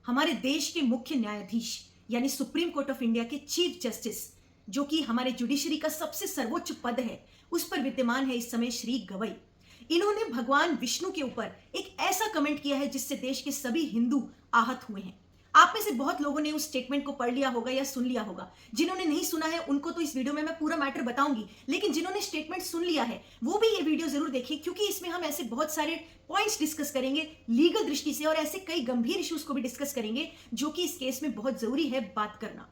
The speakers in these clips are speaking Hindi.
हमारे देश के मुख्य न्यायाधीश यानी सुप्रीम कोर्ट ऑफ इंडिया के चीफ जस्टिस, जो कि हमारे जुडिशरी का सबसे सर्वोच्च पद है, उस पर विद्यमान है इस समय श्री गवई। इन्होंने भगवान विष्णु के ऊपर एक ऐसा कमेंट किया है जिससे देश के सभी हिंदू आहत हुए हैं। आप में से बहुत लोगों ने उस स्टेटमेंट को पढ़ लिया होगा या सुन लिया होगा। जिन्होंने नहीं सुना है उनको तो इस वीडियो में मैं पूरा मैटर बताऊंगी, लेकिन जिन्होंने स्टेटमेंट सुन लिया है वो भी ये वीडियो जरूर देखें, क्योंकि इसमें हम ऐसे बहुत सारे पॉइंट्स डिस्कस करेंगे लीगल दृष्टि से, और ऐसे कई गंभीर इश्यूज को भी डिस्कस करेंगे जो कि इस केस में बहुत जरूरी है बात करना।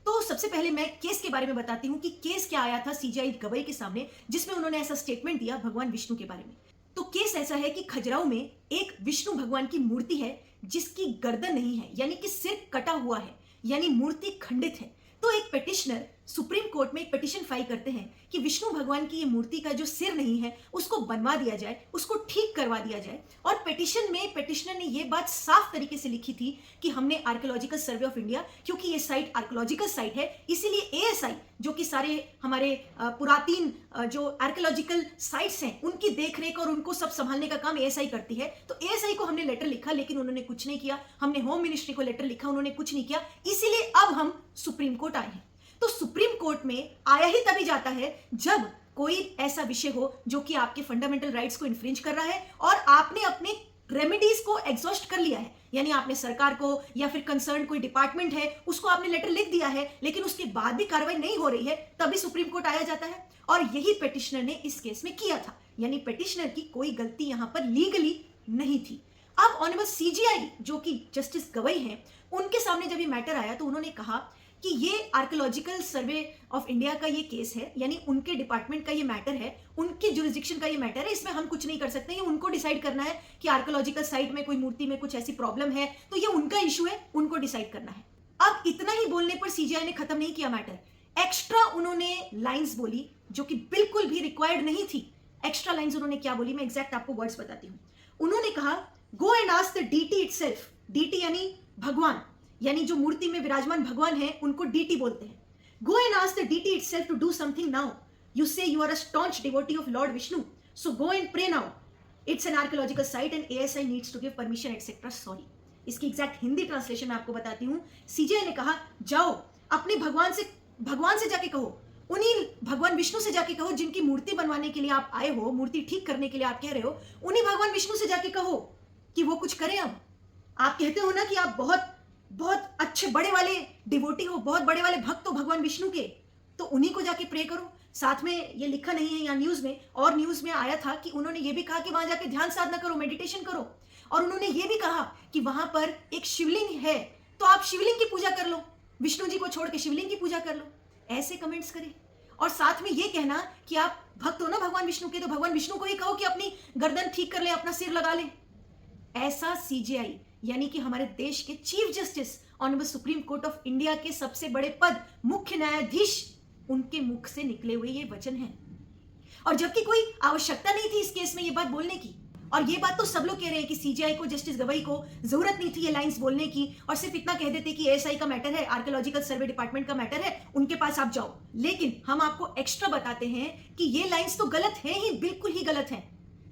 तो सबसे पहले मैं केस के बारे में बताती हूं कि केस क्या आया था सीजेआई गवई के सामने, जिसमें उन्होंने ऐसा स्टेटमेंट दिया भगवान विष्णु के बारे में। तो केस ऐसा है कि खजुराहो में एक विष्णु भगवान की मूर्ति है जिसकी गर्दन नहीं है, यानी कि सिर कटा हुआ है, यानी मूर्ति खंडित है। तो एक पिटिशनर सुप्रीम कोर्ट में एक पिटिशन फाइल करते हैं कि विष्णु भगवान की ये मूर्ति का जो सिर नहीं है उसको बनवा दिया जाए, उसको ठीक करवा दिया जाए। और पिटिशन में पिटिशनर ने ये बात साफ तरीके से लिखी थी कि हमने आर्कियोलॉजिकल सर्वे ऑफ इंडिया, क्योंकि ये साइट आर्कियोलॉजिकल साइट है, इसीलिए एएसआई जो कि सारे हमारे पुरातन जो आर्कियोलॉजिकल साइट्स हैं उनकी देखरेख और उनको सब संभालने का काम एएसआई करती है। तो एएसआई को हमने लेटर लिखा, लेकिन उन्होंने कुछ नहीं किया। हमने होम मिनिस्ट्री को लेटर लिखा, उन्होंने कुछ नहीं किया। इसीलिए अब हम सुप्रीम कोर्ट आए हैं। तो सुप्रीम कोर्ट में आया ही तभी जाता है जब कोई ऐसा विषय हो जो कि आपके फंडामेंटल राइट्स को इन्फ्रिंज कर रहा है और आपने अपने रेमेडीज को एग्जॉस्ट कर लिया है, यानी आपने सरकार को या फिर कंसर्न कोई डिपार्टमेंट है उसको आपने लेटर लिख दिया है, लेकिन उसके बाद भी कार्रवाई नहीं हो रही है, तभी सुप्रीम कोर्ट आया जाता है। और यही पिटिशनर ने इस केस में किया था, यानी पिटिशनर की कोई गलती यहां पर लीगली नहीं थी। अब ऑनरेबल सीजेआई जो कि जस्टिस गवई हैं, उनके सामने जब ये मैटर आया तो उन्होंने कहा कि ये आर्कियोलॉजिकल सर्वे ऑफ इंडिया का ये केस है, यानी उनके डिपार्टमेंट का ये मैटर है, उनकी जुरिस्डिक्शन का ये मैटर है, इसमें हम कुछ नहीं कर सकते। ये उनको डिसाइड करना है कि आर्कियोलॉजिकल साइट में कोई मूर्ति में कुछ ऐसी प्रॉब्लम है, तो ये उनका इशू है, उनको डिसाइड करना है। अब इतना ही बोलने पर सीजेआई ने खत्म नहीं किया मैटर, एक्स्ट्रा उन्होंने लाइन्स बोली जो कि बिल्कुल भी रिक्वायर्ड नहीं थी। एक्स्ट्रा लाइन्स उन्होंने क्या बोली, मैं एग्जैक्ट आपको वर्ड्स बताती हूँ। उन्होंने कहा, go and ask the deity itself, deity यानी भगवान, यानी जो मूर्ति में विराजमान भगवान है उनको डीटी बोलते हैं। Go and ask the deity itself to do something now. You say you are a staunch devotee of lord Vishnu, so go and pray now. It's an archaeological site and ASI needs to give permission etcetera. Sorry, इसकी एग्जैक्ट हिंदी ट्रांसलेशन मैं आपको बताती हूँ। सीजेआई ने कहा, जाओ अपने भगवान से जाके कहो, उन्हीं भगवान विष्णु से जाके कहो जिनकी मूर्ति बनवाने के लिए आप आए हो, मूर्ति ठीक करने के लिए आप कह रहे हो, उन्हीं भगवान विष्णु से जाके कहो कि वो कुछ करें। अब आप कहते हो ना कि आप बहुत अच्छे बड़े वाले डिवोटी हो, बहुत बड़े वाले भक्त हो भगवान विष्णु के, तो उन्हीं को जाके प्रे करो। साथ में ये लिखा नहीं है यहाँ न्यूज में, और न्यूज में आया था कि उन्होंने ये भी कहा कि वहां जाके ध्यान साधना करो, मेडिटेशन करो। और उन्होंने ये भी कहा कि वहां पर एक शिवलिंग है तो आप शिवलिंग की पूजा कर लो, विष्णु जी को छोड़ के शिवलिंग की पूजा कर लो। ऐसे कमेंट्स करें। और साथ में ये कहना कि आप भक्त हो ना भगवान विष्णु के, तो भगवान विष्णु को ही कहो कि अपनी गर्दन ठीक कर ले, अपना सिर लगा ले। ऐसा सीजेआई यानी कि हमारे देश के chief justice honourable supreme court of India के सबसे बड़े पद मुख्य न्यायाधीश, उनके मुख से निकले हुए ये वचन हैं। और जबकि कोई आवश्यकता नहीं थी इस केस में ये बात बोलने की, और ये बात तो सब लोग कह रहे हैं कि सीजेआई को, जस्टिस गवई को जरूरत नहीं थी ये लाइंस बोलने की, और सिर्फ इतना कह देते कि एएसआई का मैटर है, आर्कियोलॉजिकल सर्वे डिपार्टमेंट का मैटर है, उनके पास आप जाओ। लेकिन हम आपको एक्स्ट्रा बताते हैं कि ये लाइंस तो गलत है ही, बिल्कुल ही गलत है।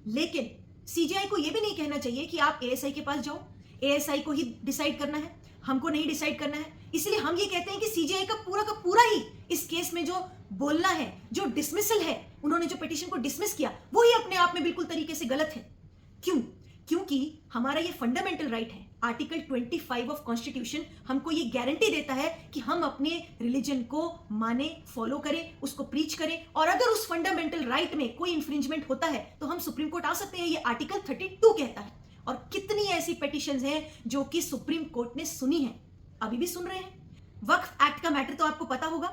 लेकिन सीजेआई को यह भी नहीं कहना चाहिए कि आप एएसआई के पास जाओ, एएसआई को ही डिसाइड करना है, हमको नहीं डिसाइड करना है। इसलिए हम ये कहते हैं कि सीजेआई का पूरा ही इस केस में जो बोलना है, जो डिसमिसल है, उन्होंने जो पिटीशन को डिसमिस किया, वो ही अपने आप में बिल्कुल तरीके से गलत है। क्यों? क्योंकि हमारा ये फंडामेंटल राइट है, आर्टिकल 25 ऑफ कॉन्स्टिट्यूशन हमको ये गारंटी देता है कि हम अपने रिलीजन को माने, फॉलो करें, उसको प्रीच करें, और अगर उस फंडामेंटल राइट में कोई इंफ्रिंजमेंट होता है तो हम सुप्रीम कोर्ट आ सकते हैं, ये आर्टिकल 32 कहता है। और कितनी ऐसी पिटीशंस हैं जो कि सुप्रीम कोर्ट ने सुनी है, अभी भी सुन रहे हैं। वक्फ एक्ट का मैटर तो आपको पता होगा,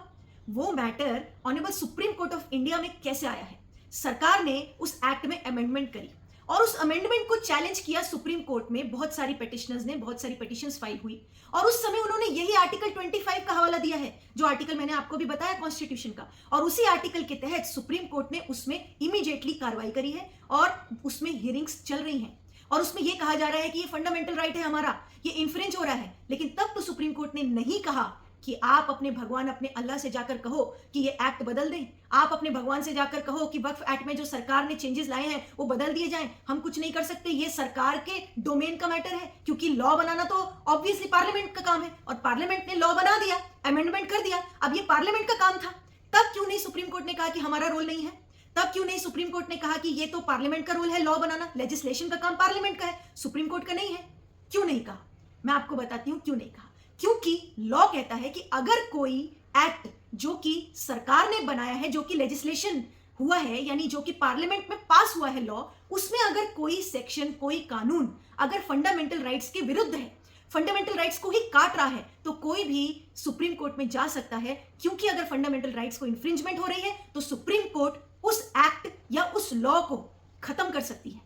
वो matter honourable supreme court of India में कैसे आया है। सरकार ने उस एक्ट में अमेंडमेंट करी और उस अमेंडमेंट को चैलेंज किया सुप्रीम कोर्ट में। बहुत सारी पिटिशनर्स ने, बहुत सारी पिटिशंस फाइल हुई, और उस समय उन्होंने यही आर्टिकल 25 का हवाला दिया है, जो आर्टिकल मैंने आपको भी बताया कॉन्स्टिट्यूशन का। और उसी आर्टिकल के तहत सुप्रीम कोर्ट ने उसमें इमीडिएटली कार्रवाई करी है और उसमें हियरिंग्स चल रही हैं। और उसमें यह कहा जा रहा है कि ये फंडामेंटल राइट है हमारा, ये इंफ्रिंज हो रहा है। लेकिन तब तो सुप्रीम कोर्ट ने नहीं कहा कि आप अपने भगवान, अपने अल्लाह से जाकर कहो कि ये एक्ट बदल दें। आप अपने भगवान से जाकर कहो कि वक्फ एक्ट में जो सरकार ने चेंजेस लाए हैं वो बदल दिए जाएं। हम कुछ नहीं कर सकते, ये सरकार के डोमेन का मैटर है, क्योंकि लॉ बनाना तो ऑब्वियसली पार्लियामेंट का काम है और पार्लियामेंट ने लॉ बना दिया, अमेंडमेंट कर दिया। अब ये पार्लियामेंट का काम था। तब क्यों नहीं सुप्रीम कोर्ट ने कहा कि हमारा रोल नहीं है? तब क्यों नहीं सुप्रीम कोर्ट ने कहा कि ये तो पार्लियामेंट का रोल है लॉ बनाना, लेजिस्लेशन का काम पार्लियामेंट का है, सुप्रीम कोर्ट का नहीं है? क्यों नहीं कहा? मैं आपको बताती हूं क्यों नहीं कहा। क्योंकि लॉ कहता है कि अगर कोई एक्ट जो कि सरकार ने बनाया है, जो कि लेजिस्लेशन हुआ है, यानी जो कि पार्लियामेंट में पास हुआ है लॉ, उसमें अगर कोई सेक्शन, कोई कानून अगर फंडामेंटल राइट्स के विरुद्ध है, फंडामेंटल राइट्स को ही काट रहा है, तो कोई भी सुप्रीम कोर्ट में जा सकता है। क्योंकि अगर फंडामेंटल राइट्स को इंफ्रिंजमेंट हो रही है तो सुप्रीम कोर्ट उस एक्ट या उस लॉ को खत्म कर सकती है,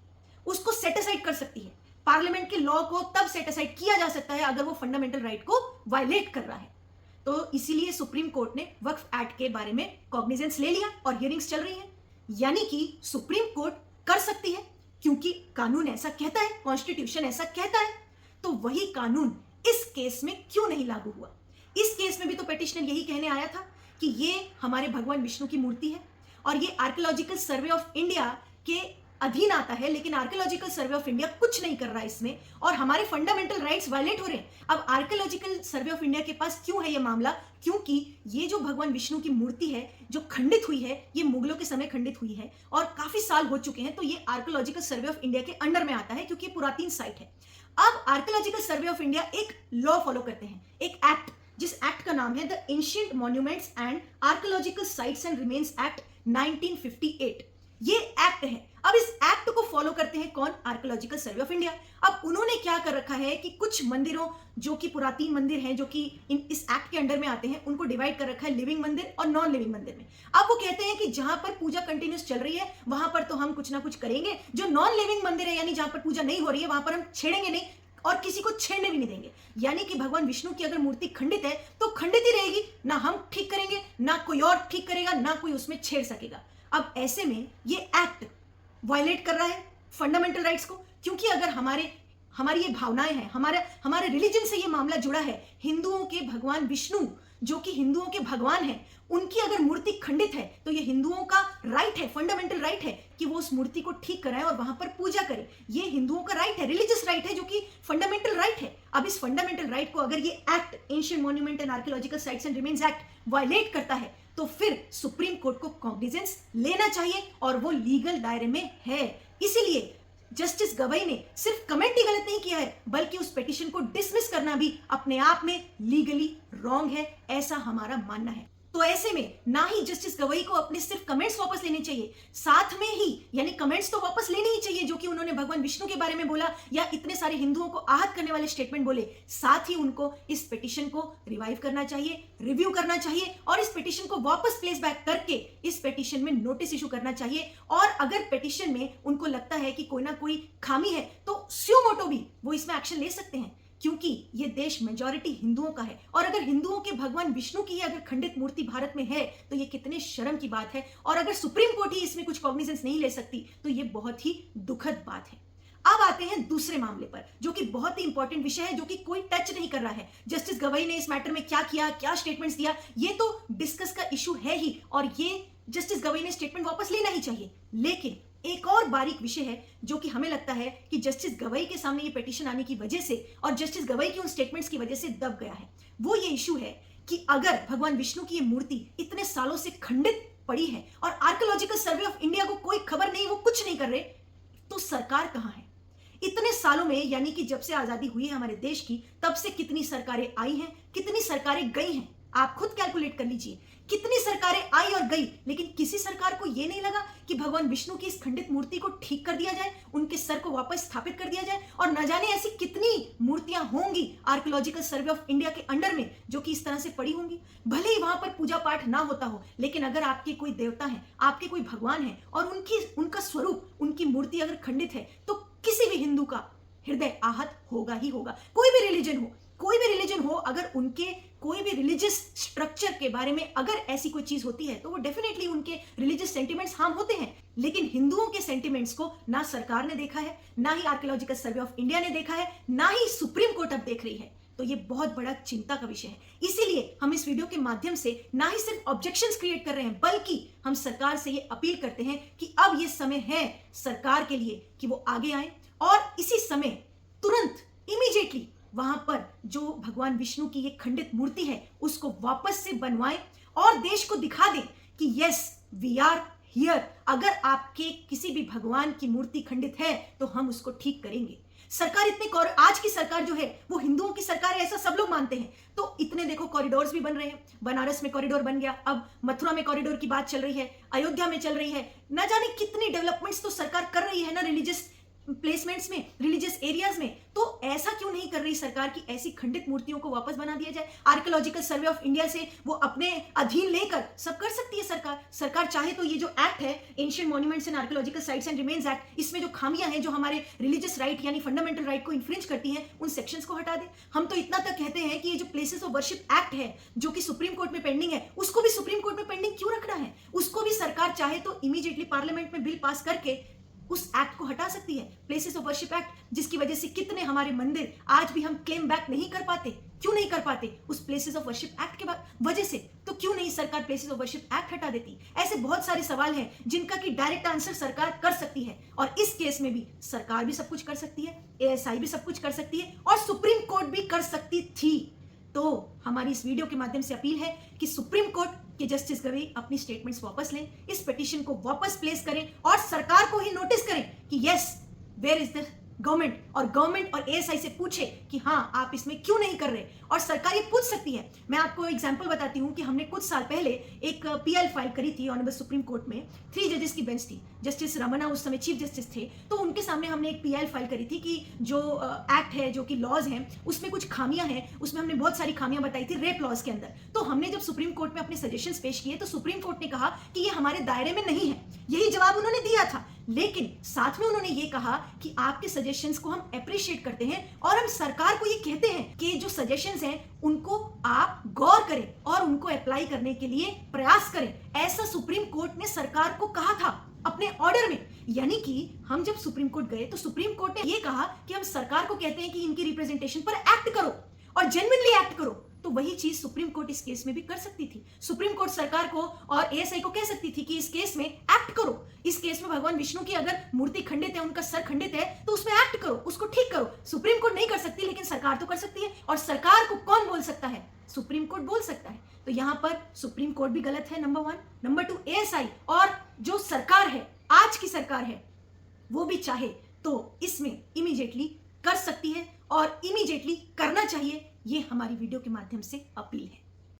उसको सेट असाइड कर सकती है। पार्लियामेंट के लॉ को तब सेट असाइड किया जा सकता है अगर वो फंडामेंटल राइट को वायलेट कर रहा है। तो इसीलिए सुप्रीम कोर्ट ने वक्फ एक्ट के बारे में कॉग्निजेंस ले लिया और हियरिंग्स चल रही हैं। यानी कि सुप्रीम कोर्ट कर सकती है, क्योंकि कानून ऐसा कहता है, कॉन्स्टिट्यूशन ऐसा कहता है। तो वही कानून इस केस में क्यों नहीं लागू हुआ? इस केस में भी तो पेटिशनर यही कहने आया था कि ये हमारे भगवान विष्णु की मूर्ति है और ये आर्कियोलॉजिकल सर्वे ऑफ इंडिया के अधीन आता है, लेकिन आर्कियोलॉजिकल सर्वे ऑफ इंडिया कुछ नहीं कर रहा है इसमें और हमारे फंडामेंटल राइट्स वायलेट हो रहे हैं। अब आर्कियोलॉजिकल सर्वे ऑफ इंडिया के पास क्यों है ये मामला? क्योंकि ये जो भगवान विष्णु की मूर्ति है जो खंडित हुई है, ये मुगलों के समय खंडित हुई है और काफी साल हो चुके हैं, तो ये आर्कियोलॉजिकल सर्वे ऑफ इंडिया के अंडर में आता है, क्योंकि ये पुरातन साइट है। अब आर्कियोलॉजिकल सर्वे ऑफ इंडिया एक लॉ फॉलो करते हैं, एक एक्ट, जिस एक्ट का नाम है the ancient monuments and archaeological sites and remains act 1958। ये एक्ट है। अब इस एक्ट को फॉलो करते हैं कौन? Archaeological survey of India. अब उन्होंने क्या कर रखा है कि कुछ मंदिरों जो कि पुरातन मंदिर हैं, जो कि इस एक्ट के अंडर में आते हैं, उनको डिवाइड कर रखा है लिविंग मंदिर और नॉन लिविंग मंदिर में। अब वो कहते हैं कि जहां पर पूजा कंटिन्यूस चल रही है वहां पर तो हम कुछ ना कुछ करेंगे, जो नॉन लिविंग मंदिर है यानी जहां पर पूजा नहीं हो रही है वहां पर हम छेड़ेंगे नहीं और किसी को छेड़ने भी नहीं देंगे। यानी कि भगवान विष्णु की अगर मूर्ति खंडित है तो खंडित ही रहेगी, ना हम ठीक करेंगे, ना कोई और ठीक करेगा, ना कोई उसमें छेड़ सकेगा। अब ऐसे में ये एक्ट वायलेट कर रहा है फंडामेंटल राइट्स को, क्योंकि अगर हमारी ये भावनाएं हैं, हमारे रिलीजन से ये मामला जुड़ा है। हिंदुओं के भगवान विष्णु जो कि हिंदुओं के भगवान हैं, उनकी अगर मूर्ति खंडित है तो ये हिंदुओं का राइट है, फंडामेंटल राइट है कि वो उस मूर्ति को ठीक कराएं और वहां पर पूजा करें। ये हिंदुओं का राइट है, रिलीजियस राइट है, जो कि फंडामेंटल राइट है। अब इस फंडामेंटल राइट को अगर ये act, ancient monument and archaeological sites and remains act, violate करता है तो फिर सुप्रीम कोर्ट को कॉग्निजेंस लेना चाहिए और वो लीगल दायरे में है। इसीलिए जस्टिस गवई ने सिर्फ कमेंट ही गलत नहीं किया है, बल्कि उस पिटीशन को डिसमिस करना भी अपने आप में लीगली रॉन्ग है, ऐसा हमारा मानना है। तो ऐसे में ना ही जस्टिस गवई को अपने सिर्फ कमेंट्स वापस लेने चाहिए, साथ में ही यानी कमेंट्स तो वापस लेने ही चाहिए जो कि उन्होंने भगवान विष्णु के बारे में बोला या इतने सारे हिंदुओं को आहत करने वाले स्टेटमेंट बोले, साथ ही उनको इस पिटीशन को रिवाइव करना चाहिए, रिव्यू करना चाहिए और इस पिटीशन को वापस प्लेस बैक करके इस पिटीशन में नोटिस इशू करना चाहिए। और अगर पिटीशन में उनको लगता है कि कोई ना कोई खामी है तो स्यो मोटो भी वो इसमें एक्शन ले सकते हैं, क्योंकि ये देश मेजॉरिटी हिंदुओं का है। और अगर हिंदुओं के भगवान विष्णु की अगर खंडित मूर्ति भारत में है तो ये कितने शर्म की बात है। और अगर सुप्रीम कोर्ट ही इसमें कुछ कॉग्निजेंस नहीं ले सकती तो ये बहुत ही दुखद बात है। अब आते हैं दूसरे मामले पर, जो कि बहुत ही इंपॉर्टेंट विषय है, जो कि कोई टच नहीं कर रहा है। जस्टिस गवई ने इस मैटर में क्या किया, क्या स्टेटमेंट्स दिया, ये तो डिस्कस का इशू है ही और ये जस्टिस गवई ने स्टेटमेंट वापस लेना ही चाहिए। लेकिन एक और बारीक विषय है जो कि हमें लगता है कि जस्टिस गवई के सामने ये पिटीशन आने की वजह से और जस्टिस गवई की उन स्टेटमेंट्स की वजह से दब गया है। वो ये इशू है कि अगर भगवान विष्णु की ये मूर्ति इतने सालों से खंडित पड़ी है और आर्कियोलॉजिकल सर्वे ऑफ इंडिया को कोई खबर नहीं, वो कुछ नहीं कर रहे, तो सरकार कहां है? इतने सालों में, यानी कि जब से आजादी हुई है हमारे देश की, तब से कितनी सरकारें आई हैं, कितनी सरकारें गई हैं, आप खुद कैलकुलेट कर लीजिए। कितनी सरकारें आई और गई, लेकिन किसी सरकार को यह नहीं लगा कि भगवान विष्णु की इस खंडित मूर्ति को ठीक कर दिया जाए, उनके सर को वापस स्थापित कर दिया जाए। और न जाने ऐसी कितनी मूर्तियां होंगी आर्कियोलॉजिकल सर्वे ऑफ इंडिया के अंडर में जो कि इस तरह से पड़ी होंगी। भले ही वहां पर पूजा पाठ ना होता हो, लेकिन अगर आपके कोई देवता है, आपके कोई भगवान है और उनका स्वरूप, उनकी मूर्ति अगर खंडित है तो किसी भी हिंदू का हृदय आहत होगा ही होगा। कोई भी रिलीजन हो, अगर उनके कोई भी रिलीजियस स्ट्रक्चर के बारे में अगर ऐसी कोई चीज होती है तो वो डेफिनेटली उनके रिलीजियस सेंटिमेंट्स हार्म होते हैं। लेकिन हिंदुओं के सेंटिमेंट्स को ना सरकार ने देखा है, ना ही आर्कियोलॉजिकल सर्वे ऑफ इंडिया ने देखा है, ना ही सुप्रीम कोर्ट अब देख रही है। तो ये बहुत बड़ा चिंता का विषय है। इसीलिए हम इस वीडियो के माध्यम से ना ही सिर्फ ऑब्जेक्शंस क्रिएट कर रहे हैं, बल्कि हम सरकार से ये अपील करते हैं कि अब ये समय है सरकार के लिए कि वो आगे आए और इसी समय तुरंत इमीडिएटली वहां पर जो भगवान विष्णु की ये खंडित मूर्ति है उसको वापस से बनवाएं और देश को दिखा दें कि यस वी आर हियर। अगर आपके किसी भी भगवान की मूर्ति खंडित है तो हम उसको ठीक करेंगे। सरकार इतने आज की सरकार जो है वो हिंदुओं की सरकार है ऐसा सब लोग मानते हैं, तो इतने देखो कॉरिडोर्स भी बन रहे हैं। बनारस में कॉरिडोर बन गया, अब मथुरा में कॉरिडोर की बात चल रही है, अयोध्या में चल रही है, ना जाने कितनी डेवलपमेंट्स तो सरकार कर रही है ना रिलीजियस प्लेसमेंट्स में, रिलीजियस एरियाज में। तो ऐसा क्यों नहीं कर रही सरकार की ऐसी खंडित मूर्तियों को वापस बना दिया जाए? आर्कियोलॉजिकल सर्वे ऑफ इंडिया से वो अपने अधीन लेकर सब कर सकती है सरकार चाहे तो ये जो एक्ट है ancient monuments and archaeological sites and remains act, इसमें जो खामियां हैं जो हमारे रिलीजियस राइट यानी फंडामेंटल राइट को इन्फ्रिंज करती हैं उन सेक्शंस को हटा दे। हम तो इतना तक कहते हैं कि ये जो प्लेसेस ऑफ वर्शिप एक्ट है जो कि सुप्रीम कोर्ट में पेंडिंग है, उसको भी सुप्रीम कोर्ट में पेंडिंग क्यों रखना है? उसको भी सरकार चाहे तो इमीडिएटली पार्लियामेंट में बिल पास करके उस एक्ट को हटा सकती है, प्लेसेस ऑफ वर्शिप एक्ट, जिसकी वजह से कितने हमारे मंदिर आज भी हम क्लेम बैक नहीं कर पाते। क्यों नहीं कर पाते? उस प्लेसेस ऑफ वर्शिप एक्ट के वजह से। तो क्यों नहीं सरकार प्लेसेस ऑफ वर्शिप एक्ट हटा देती? ऐसे बहुत सारे सवाल हैं जिनका कि डायरेक्ट आंसर सरकार कर सकती है, और इस केस में भी सरकार भी सब कुछ कर सकती है, एएसआई भी सब कुछ कर सकती है और सुप्रीम कोर्ट भी कर सकती थी। तो हमारी इस वीडियो के माध्यम से अपील है कि सुप्रीम कोर्ट के जस्टिस गवई अपनी स्टेटमेंट्स वापस लें, इस पिटीशन को वापस प्लेस करें और सरकार को ही नोटिस करें कि yes where is the government, और गवर्नमेंट और एएसआई से पूछे कि हाँ आप इसमें क्यों नहीं कर रहे। और सरकार ये पूछ सकती है। मैं आपको एग्जांपल बताती हूँ कि हमने कुछ साल पहले एक पीएल फाइल करी थी ऑनरेबल सुप्रीम कोर्ट में। 3 जजेस की बेंच थी, जस्टिस रमन्ना उस समय चीफ जस्टिस थे, तो उनके सामने हमने एक पीएल फाइल करी थी कि जो एक्ट है जो कि लॉज हैं उसमें कुछ खामियां हैं। उसमें हमने बहुत सारी खामियां बताई थी रेप लॉज के अंदर। तो हमने जब सुप्रीम कोर्ट में अपने सजेशंस पेश किए तो सुप्रीम कोर्ट ने कहा कि ये हमारे दायरे में नहीं है, यही जवाब उन्होंने दिया था। लेकिन साथ में उन्होंने ये कहा कि आपके सजेशंस को हम अप्रिशिएट करते हैं और हम सरकार को ये कहते हैं कि जो सजेशंस हैं उनको आप गौर करें और उनको अप्लाई करने के लिए प्रयास करें। ऐसा सुप्रीम कोर्ट ने सरकार को कहा था अपने ऑर्डर में। यानी कि हम जब सुप्रीम कोर्ट गए तो सुप्रीम कोर्ट ने ये कहा कि हम सरकार को कहते हैं कि इनकी रिप्रेजेंटेशन पर एक्ट करो और जेन्युइनली एक्ट करो। तो वही चीज सुप्रीम कोर्ट इस केस में भी कर सकती थी। सुप्रीम कोर्ट सरकार को और एएसआई को कह सकती थी कि इस केस में एक्ट करो, इस केस में भगवान विष्णु की अगर मूर्ति खंडित है, उनका सर खंडित है, तो उसमें एक्ट करो, उसको ठीक करो। सुप्रीम कोर्ट नहीं कर सकती लेकिन सरकार तो कर सकती है, और सरकार को कौन बोल सकता है? सुप्रीम कोर्ट बोल सकता है। तो यहां पर सुप्रीम कोर्ट भी गलत है, नंबर 1। नंबर 2 एएसआई और जो सरकार है, आज की सरकार है, वो भी चाहे तो इसमें इमीडिएटली कर सकती है और इमीडिएटली करना चाहिए। ये हमारी वीडियो के माध्यम से अपील है।